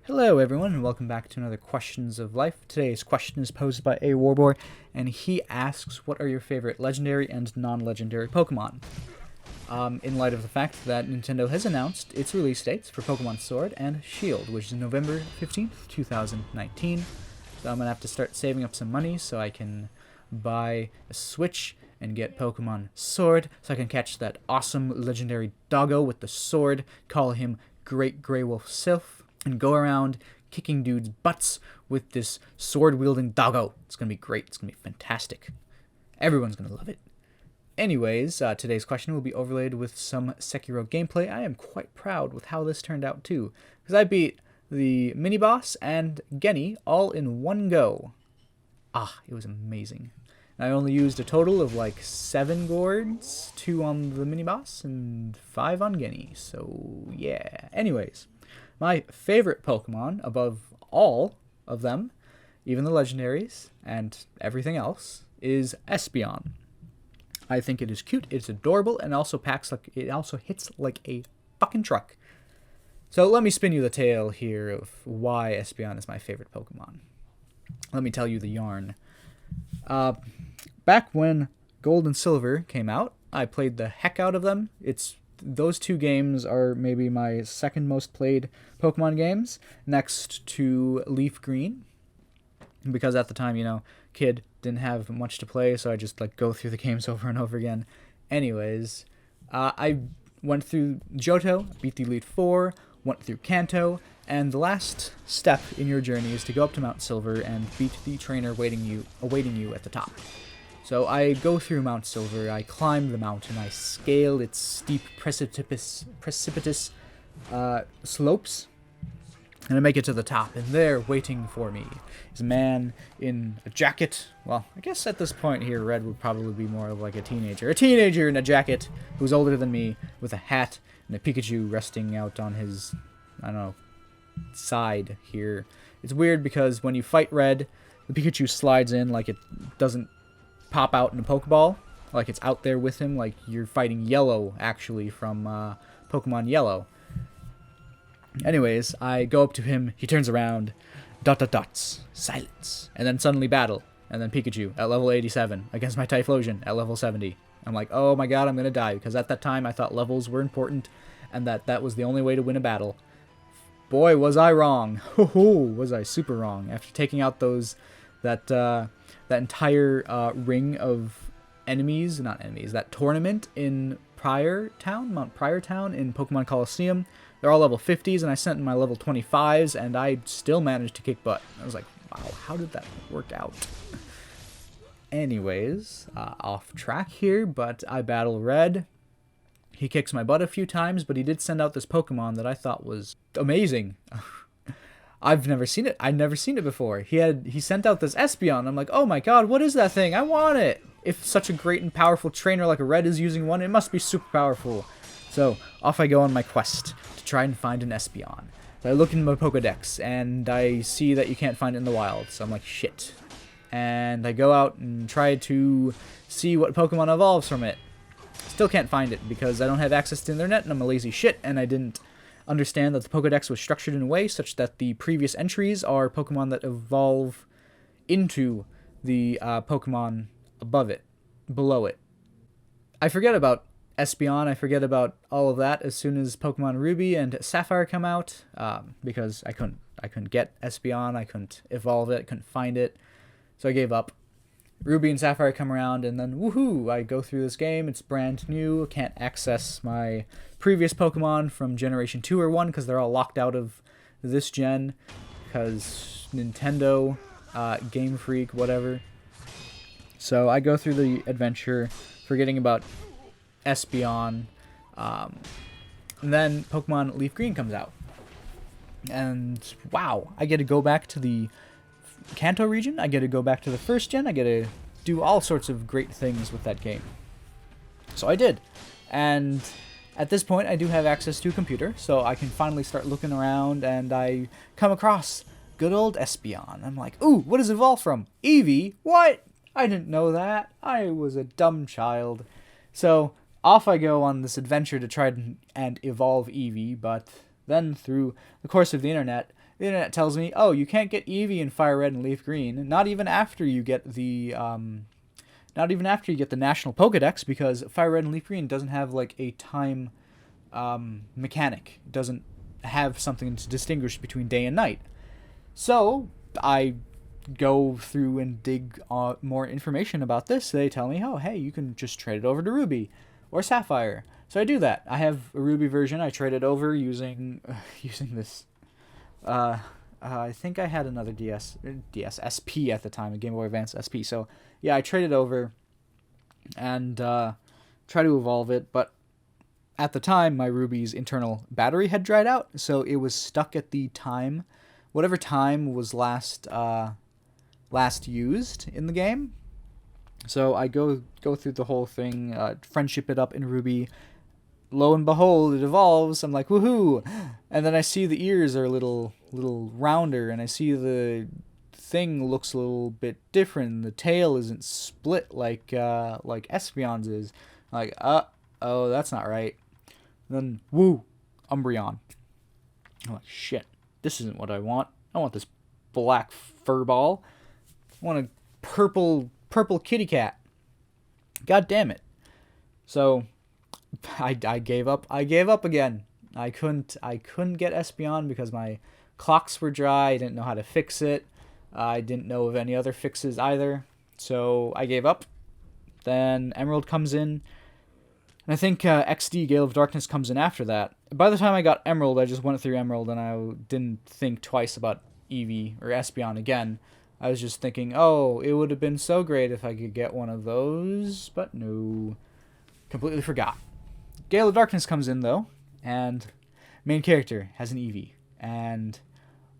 Hello everyone and welcome back to another Questions of Life. Today's question is posed by A Warbor and he asks, what are your favorite legendary and non-legendary Pokemon? In light of the fact that Nintendo has announced its release dates for Pokemon Sword and Shield, which is November 15th, 2019. So I'm going to have to start saving up some money so I can buy a Switch and get Pokemon Sword so I can catch that awesome legendary doggo with the sword, call him Great Grey Wolf Sylph, and go around kicking dudes' butts with this sword-wielding doggo. It's going to be great. It's going to be fantastic. Everyone's going to love it. Anyways, today's question will be overlaid with some Sekiro gameplay. I am quite proud with how this turned out, too, because I beat the mini-boss and Genny all in one go. It was amazing. I only used a total of like 7 gourds, 2 on the mini-boss and 5 on Genny, so yeah. Anyways, my favorite Pokemon above all of them, even the legendaries and everything else, is Espeon. I think it is cute, it's adorable, and it also hits like a fucking truck. So let me spin you the tale here of why Espeon is my favorite Pokemon. Let me tell you the yarn. Back when Gold and Silver came out, I played the heck out of them. Those two games are maybe my second most played Pokemon games, next to Leaf Green. Because at the time, kid, didn't have much to play, so I just go through the games over and over again. Anyways, I went through Johto, beat the Elite Four, went through Kanto, and the last step in your journey is to go up to Mount Silver and beat the trainer awaiting you at the top. So I go through Mount Silver, I climb the mountain, I scale its steep, precipitous slopes, and I make it to the top, and there, waiting for me, is a man in a jacket. Well, I guess at this point here, Red would probably be more of like a teenager. A teenager in a jacket who's older than me, with a hat and a Pikachu resting out on his, side here. It's weird because when you fight Red, the Pikachu slides in like it doesn't pop out in a Pokeball, like it's out there with him, like you're fighting Yellow, actually, from Pokemon Yellow. Anyways, I go up to him, he turns around, ... silence, and then suddenly battle, and then Pikachu at level 87 against my Typhlosion at level 70. I'm like, oh my god, I'm gonna die, because at that time I thought levels were important, and that was the only way to win a battle. Boy, was I wrong. Was I super wrong. After taking out that entire ring of enemies, not enemies, that tournament in Mount Prior Town in Pokemon Coliseum, they're all level 50s, and I sent in my level 25s, and I still managed to kick butt. I was like, wow, how did that work out? Anyways, off track here, but I battle Red. He kicks my butt a few times, but he did send out this Pokemon that I thought was amazing. I've never seen it. I'd never seen it before. He sent out this Espeon. I'm like, oh my god, what is that thing? I want it. If such a great and powerful trainer like a Red is using one, it must be super powerful. So off I go on my quest to try and find an Espeon. So I look in my Pokedex, and I see that you can't find it in the wild. So I'm like, shit. And I go out and try to see what Pokemon evolves from it. Still can't find it because I don't have access to the internet and I'm a lazy shit, and I didn't understand that the Pokedex was structured in a way such that the previous entries are Pokemon that evolve into the Pokemon below it. I forget about Espeon, I forget about all of that as soon as Pokemon Ruby and Sapphire come out, because I couldn't get Espeon, I couldn't evolve it, couldn't find it, so I gave up. Ruby and Sapphire come around, and then woohoo, I go through this game, it's brand new, can't access my previous Pokemon from Generation 2 or 1 because they're all locked out of this gen, because Nintendo, Game Freak, whatever. So I go through the adventure, forgetting about Espeon, and then Pokemon Leaf Green comes out. And wow, I get to go back to the Kanto region, I get to go back to the first gen, I get to do all sorts of great things with that game. So I did. And at this point, I do have access to a computer, so I can finally start looking around, and I come across good old Espeon. I'm like, ooh, what does it evolve from? Eevee? What? I didn't know that. I was a dumb child. So off I go on this adventure to try and evolve Eevee, but then through the course of the internet, The internet tells me, oh, you can't get Eevee in Fire Red and Leaf Green, not even after you get the National Pokedex, because Fire Red and Leaf Green doesn't have like a time mechanic. It doesn't have something to distinguish between day and night. So I go through and dig more information about this. They tell me, oh, hey, you can just trade it over to Ruby or Sapphire. So I do that. I have a Ruby version. I trade it over using this. I think I had another DS SP at the time, a Game Boy Advance SP. So yeah, I traded over and try to evolve it. But at the time, my Ruby's internal battery had dried out, so it was stuck at the time, whatever time was last used in the game. So I go through the whole thing, friendship it up in Ruby. Lo and behold, it evolves. I'm like, woohoo! And then I see the ears are a little rounder, and I see the thing looks a little bit different. The tail isn't split like Espeon's is. I'm like, oh, that's not right. And then, woo, Umbreon. I'm like, shit, this isn't what I want. I want this black fur ball. I want a purple kitty cat. God damn it. So I gave up. I gave up again. I couldn't get Espeon because my clocks were dry. I didn't know how to fix it. I didn't know of any other fixes either. So I gave up. Then Emerald comes in. And I think XD, Gale of Darkness, comes in after that. By the time I got Emerald, I just went through Emerald and I didn't think twice about Eevee or Espeon again. I was just thinking, oh, it would have been so great if I could get one of those. But no. Completely forgot. Gale of Darkness comes in, though, and main character has an Eevee. And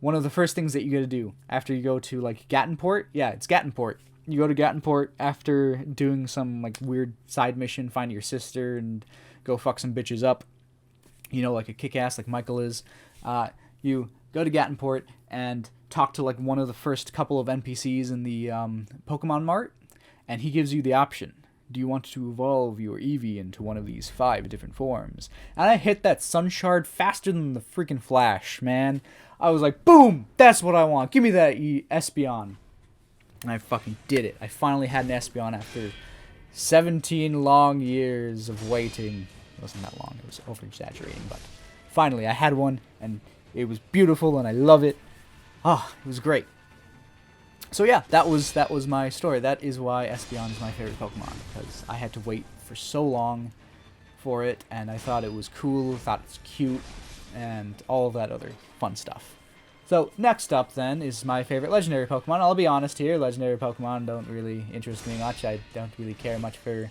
one of the first things that you gotta do after you go to, like, Gattenport, yeah, it's Gattenport. You go to Gattenport after doing some, like, weird side mission, find your sister, and go fuck some bitches up. You know, like a kick-ass, like Michael is. You go to Gattenport and talk to, like, one of the first couple of NPCs in the Pokemon Mart, and he gives you the option. Do you want to evolve your Eevee into one of these 5 different forms? And I hit that Sun Shard faster than the freaking Flash, man. I was like, boom! That's what I want. Give me that Espeon. And I fucking did it. I finally had an Espeon after 17 long years of waiting. It wasn't that long. It was over-exaggerating. But finally, I had one, and it was beautiful, and I love it. Ah, it was great. So yeah, that was my story. That is why Espeon is my favorite Pokemon, because I had to wait for so long for it, and I thought it was cool, thought it was cute, and all of that other fun stuff. So next up then is my favorite legendary Pokemon. I'll be honest here, legendary Pokemon don't really interest me much. I don't really care much for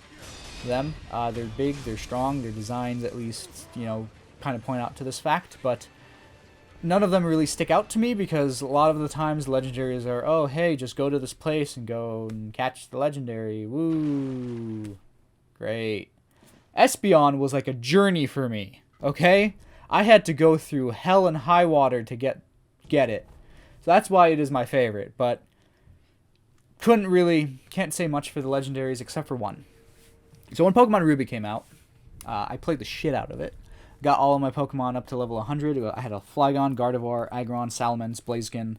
them. They're big, they're strong, their designs at least, you know, kind of point out to this fact, but none of them really stick out to me because a lot of the times legendaries are, oh, hey, just go to this place and go and catch the legendary. Woo. Great. Espeon was like a journey for me, okay? I had to go through hell and high water to get it. So that's why it is my favorite, but can't say much for the legendaries except for one. So when Pokemon Ruby came out, I played the shit out of it. Got all of my Pokemon up to level 100. I had a Flygon, Gardevoir, Aggron, Salamence, Blaziken.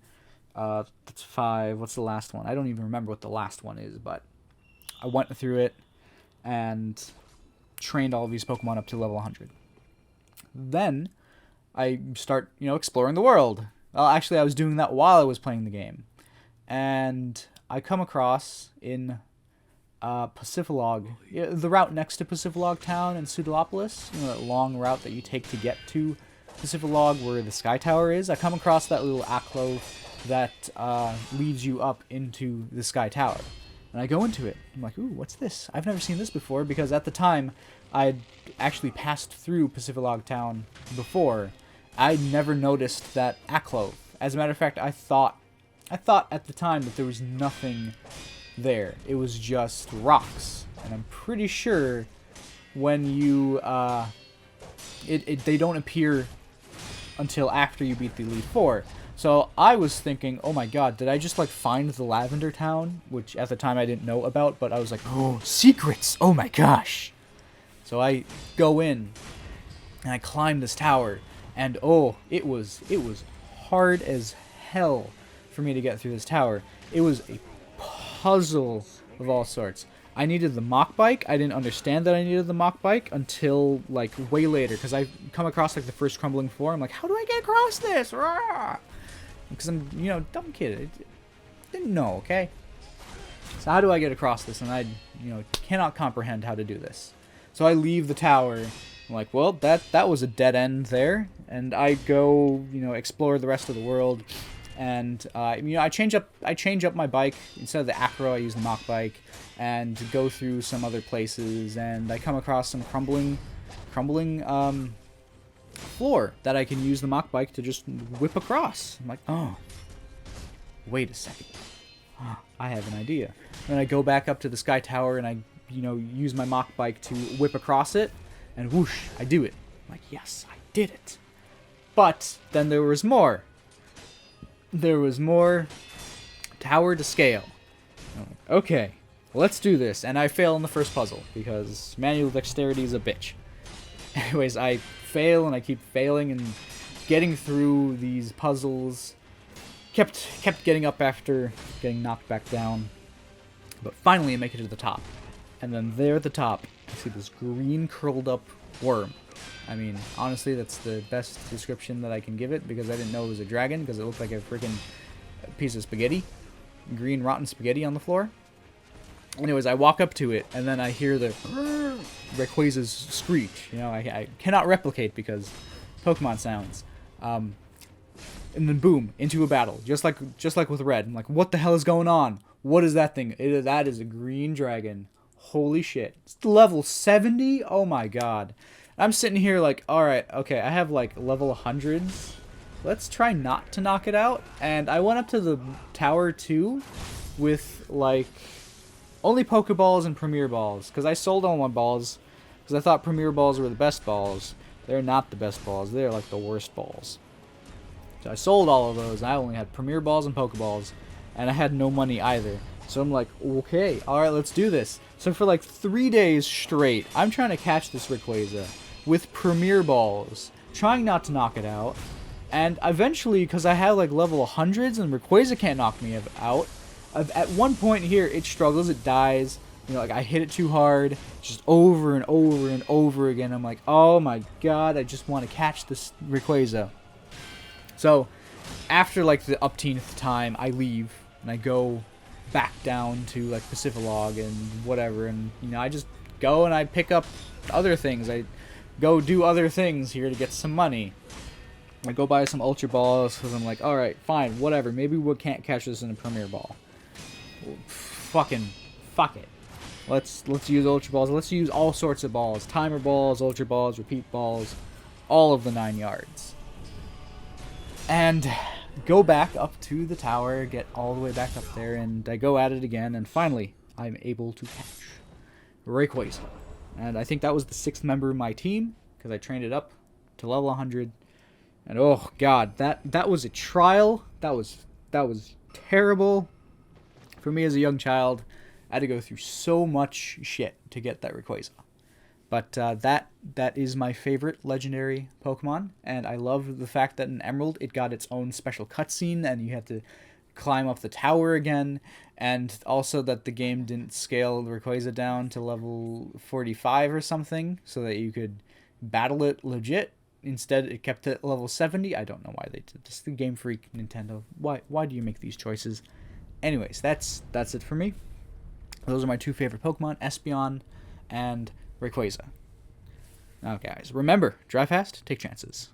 That's 5. What's the last one? I don't even remember what the last one is, but I went through it and trained all of these Pokemon up to level 100. Then I start, exploring the world. Well, actually, I was doing that while I was playing the game. And I come across in Pacifilog, the route next to Pacifilog Town and Pseudolopolis, that long route that you take to get to Pacifilog where the Sky Tower is. I come across that little Aclo that leads you up into the Sky Tower. And I go into it. I'm like, ooh, what's this? I've never seen this before, because at the time, I'd actually passed through Pacifilog Town before. I'd never noticed that Aclo. As a matter of fact, I thought at the time that there was nothing there. It was just rocks. And I'm pretty sure when you they don't appear until after you beat the Elite Four. So I was thinking, oh my god, did I just find the Lavender Town? Which at the time I didn't know about, but I was like, oh, secrets! Oh my gosh! So I go in and I climb this tower, and oh, it was hard as hell for me to get through this tower. It was a puzzle of all sorts. I needed the mock bike. I didn't understand that I needed the mock bike until, like, way later. Because I come across, like, the first crumbling floor. I'm like, how do I get across this? Because I'm, you know, dumb kid. I didn't know, okay? So how do I get across this? And I, you know, cannot comprehend how to do this. So I leave the tower. I'm like, well, that was a dead end there. And I go, you know, explore the rest of the world. And, you know, I change up my bike. Instead of the Acro, I use the mock bike. And go through some other places. And I come across some crumbling floor that I can use the mock bike to just whip across. I'm like, oh, wait a second. I have an idea. Then I go back up to the Sky Tower and I, you know, use my mock bike to whip across it. And whoosh, I do it. I'm like, yes, I did it. But then there was more. There was more tower to scale. I'm like, okay, let's do this. And I fail in the first puzzle because manual dexterity is a bitch. Anyways, I fail and I keep failing and getting through these puzzles. Kept getting up after getting knocked back down. But finally I make it to the top. And then there at the top, you see this green curled up worm. I mean, honestly, that's the best description that I can give it because I didn't know it was a dragon because it looked like a freaking piece of spaghetti. Green rotten spaghetti on the floor. Anyways, I walk up to it and then I hear the Rayquaza's screech. You know, I cannot replicate because Pokemon sounds. And then boom, into a battle, just like with Red. I'm like, what the hell is going on? What is that thing? That is a green dragon. Holy shit! It's level 70. Oh my god! I'm sitting here like, all right, okay, I have like level 100s. Let's try not to knock it out. And I went up to the tower 2 with like only Pokeballs and Premier Balls because I sold all my balls because I thought Premier Balls were the best balls. They're not the best balls. They're like the worst balls. So I sold all of those. I only had Premier Balls and Pokeballs, and I had no money either. So I'm like, okay, alright, let's do this. So for like 3 days straight, I'm trying to catch this Rayquaza with Premier Balls, trying not to knock it out. And eventually, because I have like level 100s and Rayquaza can't knock me out, at one point here, it struggles, it dies. You know, like I hit it too hard, just over and over and over again. I'm like, oh my god, I just want to catch this Rayquaza. So, after like the upteenth time, I leave and I go back down to like Pacificlog and whatever, and you know, I just go and I pick up other things. I go do other things here to get some money. I go buy some Ultra Balls because I'm like, all right, fine, whatever. Maybe we can't catch this in a Premier Ball. Fuck it. Let's use Ultra Balls. Let's use all sorts of balls: Timer Balls, Ultra Balls, Repeat Balls, all of the 9 yards. And go back up to the tower, get all the way back up there, and I go at it again, and finally, I'm able to catch Rayquaza. And I think that was the 6th member of my team, because I trained it up to level 100. And oh god, that was a trial. That was terrible. For me as a young child, I had to go through so much shit to get that Rayquaza. But that is my favorite legendary Pokemon, and I love the fact that in Emerald it got its own special cutscene, and you had to climb up the tower again, and also that the game didn't scale the Rayquaza down to level 45 or something, so that you could battle it legit. Instead, it kept it at level 70. I don't know why they did this. The Game Freak, Nintendo. Why do you make these choices? Anyways, that's it for me. Those are my 2 favorite Pokemon, Espeon and Rayquaza. Now, guys, remember, drive fast, take chances.